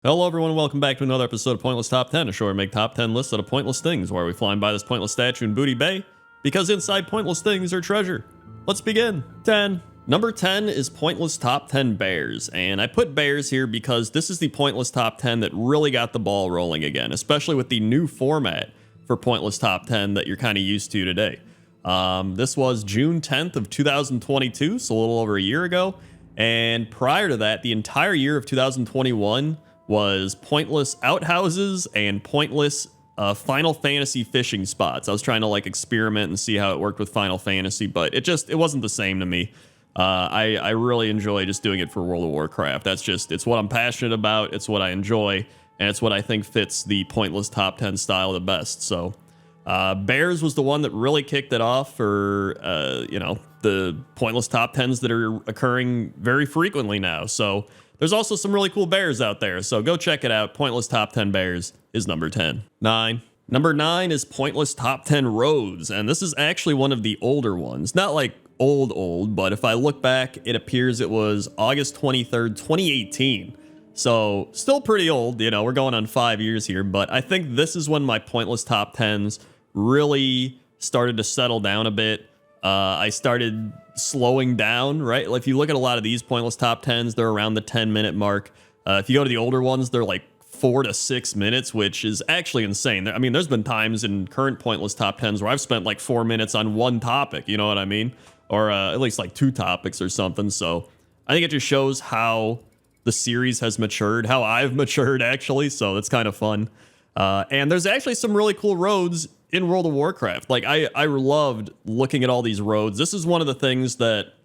Hello everyone, welcome back to another episode of Pointless Top 10, a show where we make top 10 lists out of pointless things, where we flying by this pointless statue in Booty Bay, because inside pointless things are treasure. Let's begin. 10. Number 10 is Pointless Top 10 Bears, and I put bears here because this is the Pointless Top 10 that really got the ball rolling again, especially with the new format for Pointless Top 10 that you're kind of used to today. This was June 10th of 2022, so a little over a year ago, and prior to that, the entire year of 2021 was pointless outhouses and pointless Final Fantasy fishing spots. I was trying to like experiment and see how it worked with Final Fantasy, but it wasn't the same to me. I really enjoy just doing it for World of Warcraft. It's what I'm passionate about, it's what I enjoy, and it's what I think fits the pointless top 10 style the best. So Bears was the one that really kicked it off for the pointless top 10s that are occurring very frequently now. So there's also some really cool bears out there, so go check it out. Pointless Top 10 Bears is number 10. 9. Number 9 is Pointless Top 10 Roads, and this is actually one of the older ones. Not like old, but if I look back, it appears it was August 23rd, 2018. So still pretty old, we're going on 5 years here, but I think this is when my Pointless Top 10s really started to settle down a bit. I started slowing down, right? If you look at a lot of these pointless top 10s, they're around the 10-minute mark. If you go to the older ones, they're like 4 to 6 minutes, which is actually insane. I mean, there's been times in current pointless top 10s where I've spent like 4 minutes on one topic, you know what I mean? Or at least like 2 topics or something. So I think it just shows how the series has matured, how I've matured actually. So that's kind of fun. And there's actually some really cool roads in World of Warcraft. Like I loved looking at all these roads. This is one of the things that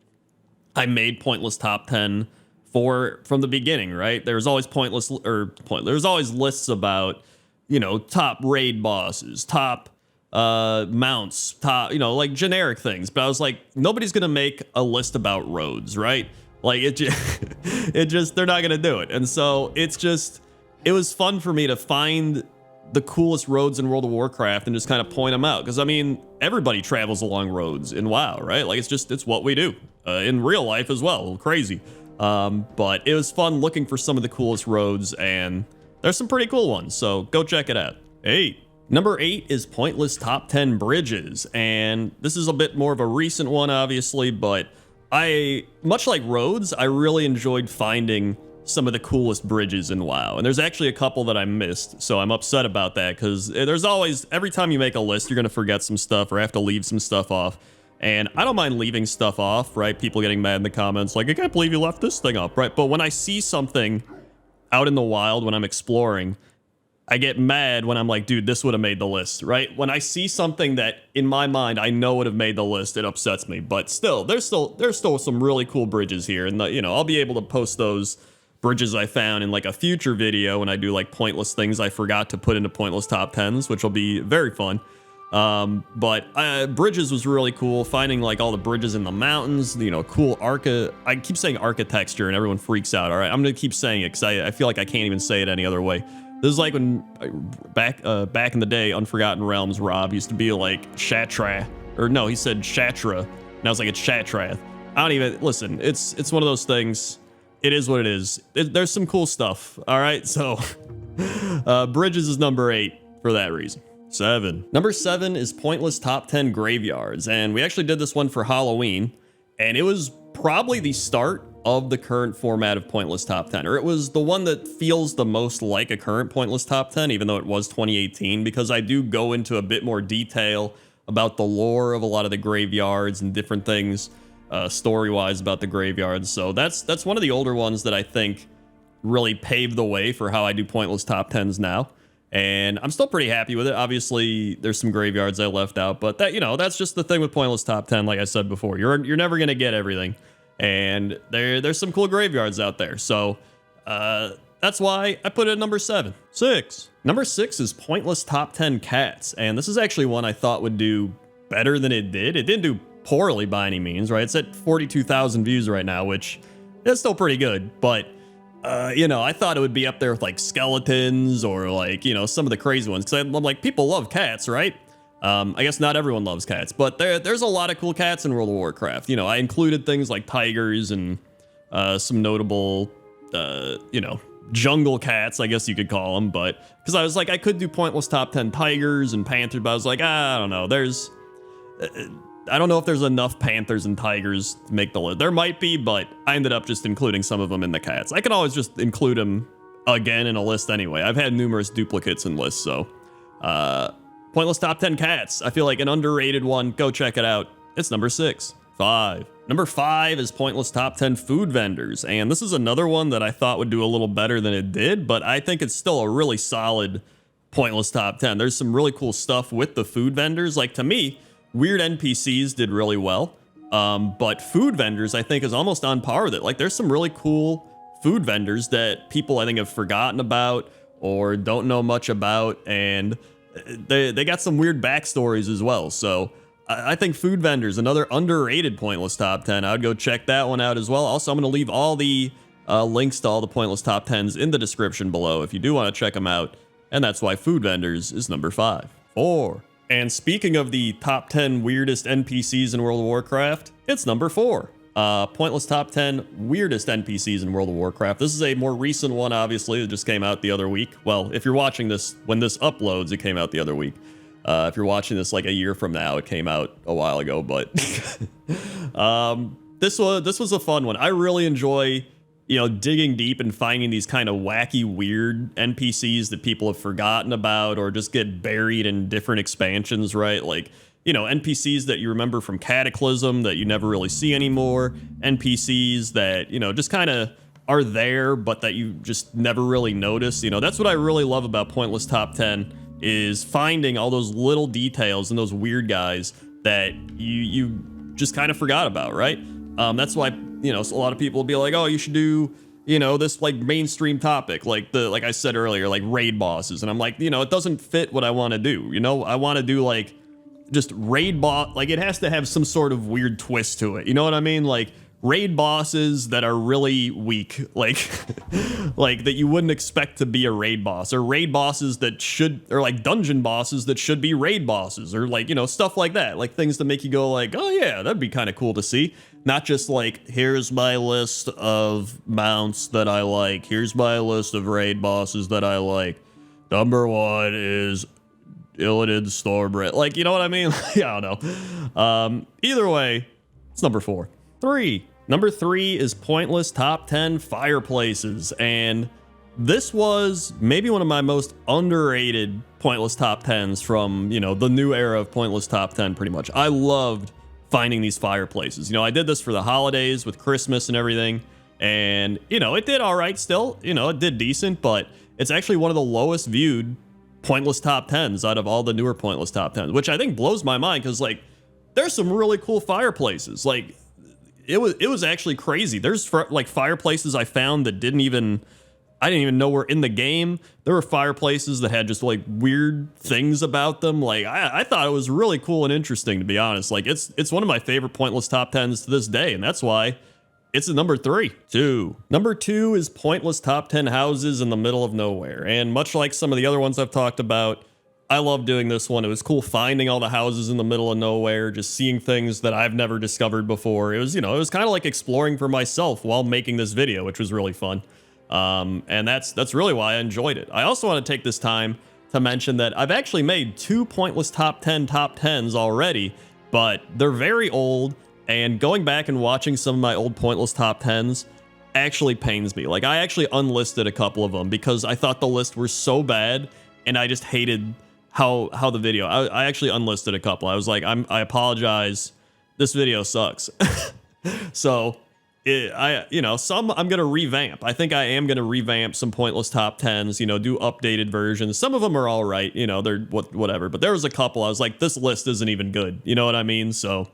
I made pointless top 10 for from the beginning, right? There's always there's always lists about, top raid bosses, top mounts, top, like generic things. But I was like, nobody's gonna make a list about roads, right? Like it just they're not gonna do it. And so it was fun for me to find the coolest roads in World of Warcraft and just kind of point them out. Because, I mean, everybody travels along roads in WoW, right? Like, it's what we do in real life as well. Crazy. But it was fun looking for some of the coolest roads, and there's some pretty cool ones, so go check it out. 8. Number 8 is Pointless Top 10 Bridges, and this is a bit more of a recent one, obviously, but much like roads, I really enjoyed finding some of the coolest bridges in WoW. And there's actually a couple that I missed, so I'm upset about that, because there's always, every time you make a list, you're going to forget some stuff or have to leave some stuff off. And I don't mind leaving stuff off, right? People getting mad in the comments, like, I can't believe you left this thing up, right? But when I see something out in the wild, when I'm exploring, I get mad when I'm like, dude, this would have made the list, right? When I see something that, in my mind, I know would have made the list, it upsets me. But still, there's still some really cool bridges here. And, I'll be able to post those bridges I found in like a future video when I do like pointless things I forgot to put into pointless top 10s, which will be very fun. But bridges was really cool, finding like all the bridges in the mountains, cool I keep saying architecture and everyone freaks out. All right, I'm gonna keep saying it because I feel like I can't even say it any other way. This is like when back in the day, Unforgotten Realms, Rob used to be like Shatra, or no, he said Shatra, and I was like, it's Shatrath. I don't even listen. It's one of those things. It is what it is. There's some cool stuff. All right, so Bridges is number 8 for that reason. 7. Number 7 is Pointless Top 10 Graveyards, and we actually did this one for Halloween, and it was probably the start of the current format of Pointless Top 10, or it was the one that feels the most like a current Pointless Top 10, even though it was 2018, because I do go into a bit more detail about the lore of a lot of the graveyards and different things story-wise about the graveyards. So that's one of the older ones that I think really paved the way for how I do pointless top 10s now. And I'm still pretty happy with it. Obviously, there's some graveyards I left out, but that's just the thing with pointless top 10. Like I said before, you're never gonna get everything, and there's some cool graveyards out there. So that's why I put it at number 7. 6. Number 6 is Pointless Top 10 Cats, and this is actually one I thought would do better than it did. It didn't do poorly by any means, right? It's at 42,000 views right now, which is still pretty good, but I thought it would be up there with like skeletons or like, some of the crazy ones, because I'm like, people love cats, right? I guess not everyone loves cats, but there's a lot of cool cats in World of Warcraft. I included things like tigers and some notable jungle cats, I guess you could call them, but because I was like, I could do pointless top 10 tigers and panthers, but I was like, I don't know. I don't know if there's enough panthers and tigers to make the list. There might be, but I ended up just including some of them in the cats. I can always just include them again in a list anyway. I've had numerous duplicates in lists, so pointless top 10 cats. I feel like an underrated one. Go check it out. It's number 6. 5. Number 5 is pointless top 10 food vendors, and this is another one that I thought would do a little better than it did, but I think it's still a really solid pointless top 10. There's some really cool stuff with the food vendors. Like, to me, weird NPCs did really well, but food vendors I think is almost on par with it. Like, there's some really cool food vendors that people I think have forgotten about or don't know much about, and they got some weird backstories as well. So I think food vendors, another underrated pointless top 10. I would go check that one out as well. Also, I'm going to leave all the links to all the pointless top 10s in the description below if you do want to check them out. And that's why food vendors is number 5. 4. And speaking of the top 10 weirdest NPCs in World of Warcraft, it's number 4. Pointless top 10 weirdest NPCs in World of Warcraft. This is a more recent one, obviously. It just came out the other week. Well, if you're watching this, when this uploads, it came out the other week. If you're watching this like a year from now, it came out a while ago, but this was a fun one. I really enjoy, digging deep and finding these kind of wacky, weird NPCs that people have forgotten about or just get buried in different expansions, right? Like, NPCs that you remember from Cataclysm that you never really see anymore, NPCs that, just kind of are there, but that you just never really notice. That's what I really love about Pointless Top 10, is finding all those little details and those weird guys that you just kind of forgot about, right? That's why, a lot of people will be like, oh, you should do, this like mainstream topic, like I said earlier, like raid bosses. And I'm like, it doesn't fit what I want to do. I want to do like just raid boss, like it has to have some sort of weird twist to it. You know what I mean? Like raid bosses that are really weak, like like that you wouldn't expect to be a raid boss, or raid bosses that should, or like dungeon bosses that should be raid bosses, or like, stuff like that, like things to make you go like, oh yeah, that'd be kind of cool to see. Not just like, here's my list of mounts that I like, here's my list of raid bosses that I like. Number 1 is Illidan Stormbringer. Like, you know what I mean? Yeah, I don't know. Either way, it's number 4. 3. Number 3 is pointless top 10 fireplaces, and this was maybe one of my most underrated pointless top 10s from, the new era of pointless top 10 pretty much. I loved finding these fireplaces. I did this for the holidays with Christmas and everything, and, it did all right still. It did decent, but it's actually one of the lowest viewed pointless top 10s out of all the newer pointless top 10s, which I think blows my mind because, like, there's some really cool fireplaces. Like, it was actually crazy. There's like fireplaces I found that I didn't even know were in the game. There were fireplaces that had just like weird things about them. Like I thought it was really cool and interesting, to be honest. Like it's one of my favorite pointless top 10s to this day, and that's why it's at number 3. 2. Number 2 is pointless top 10 houses in the middle of nowhere. And much like some of the other ones I've talked about, I love doing this one. It was cool finding all the houses in the middle of nowhere, just seeing things that I've never discovered before. It was, it was kind of like exploring for myself while making this video, which was really fun. And that's really why I enjoyed it. I also want to take this time to mention that I've actually made 2 pointless top 10s already, but they're very old, and going back and watching some of my old pointless top 10s actually pains me. Like, I actually unlisted a couple of them because I thought the list were so bad, and I just hated how the video, I actually unlisted a couple. I was like, I apologize, this video sucks. So some I'm gonna revamp. I think I am gonna revamp some pointless top 10s, do updated versions. Some of them are all right, they're whatever, but there was a couple I was like, this list isn't even good, you know what I mean? So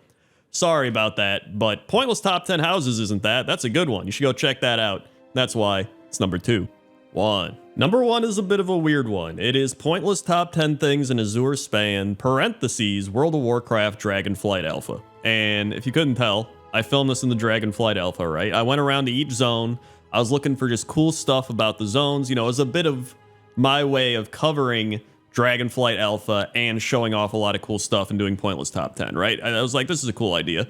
sorry about that, but pointless top 10 houses isn't that. That's a good one. You should go check that out. That's why it's number 2. 1. Number 1 is a bit of a weird one. It is pointless top 10 things in Azure Span, parentheses, World of Warcraft Dragonflight Alpha. And if you couldn't tell, I filmed this in the Dragonflight Alpha, right? I went around to each zone. I was looking for just cool stuff about the zones. It was a bit of my way of covering Dragonflight Alpha and showing off a lot of cool stuff and doing pointless top 10, right? And I was like, this is a cool idea.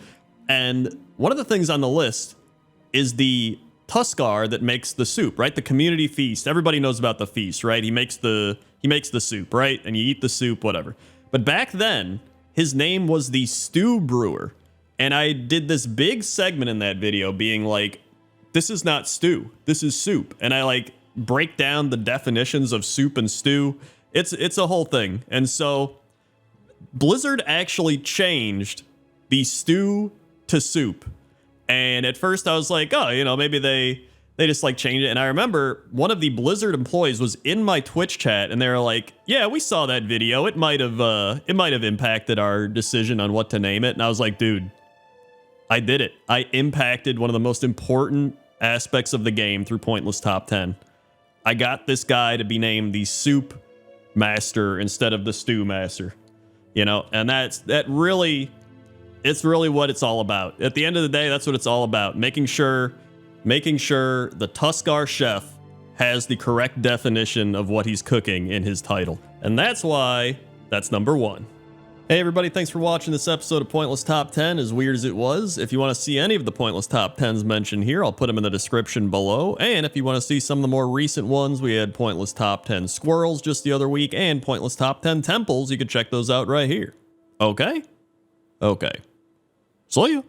And one of the things on the list is the Tuskar that makes the soup, right? The community feast. Everybody knows about the feast, right? He makes the soup, right? And you eat the soup, whatever. But back then, his name was the Stew Brewer. And I did this big segment in that video being like, this is not stew, this is soup. And I like break down the definitions of soup and stew. It's a whole thing. And so Blizzard actually changed the stew to soup. And at first I was like, oh, you know, maybe they just like changed it. And I remember one of the Blizzard employees was in my Twitch chat and they were like, yeah, we saw that video. It might have impacted our decision on what to name it. And I was like, dude, I did it. I impacted one of the most important aspects of the game through Pointless Top 10. I got this guy to be named the Soup Master instead of the Stew Master. You know, and it's really what it's all about. At the end of the day, that's what it's all about. Making sure the Tuskar chef has the correct definition of what he's cooking in his title. And that's why that's number 1. Hey everybody, thanks for watching this episode of Pointless Top 10, as weird as it was. If you want to see any of the Pointless Top 10s mentioned here, I'll put them in the description below. And if you want to see some of the more recent ones, we had Pointless Top 10 Squirrels just the other week, and Pointless Top 10 Temples. You can check those out right here. Okay? Okay. See ya.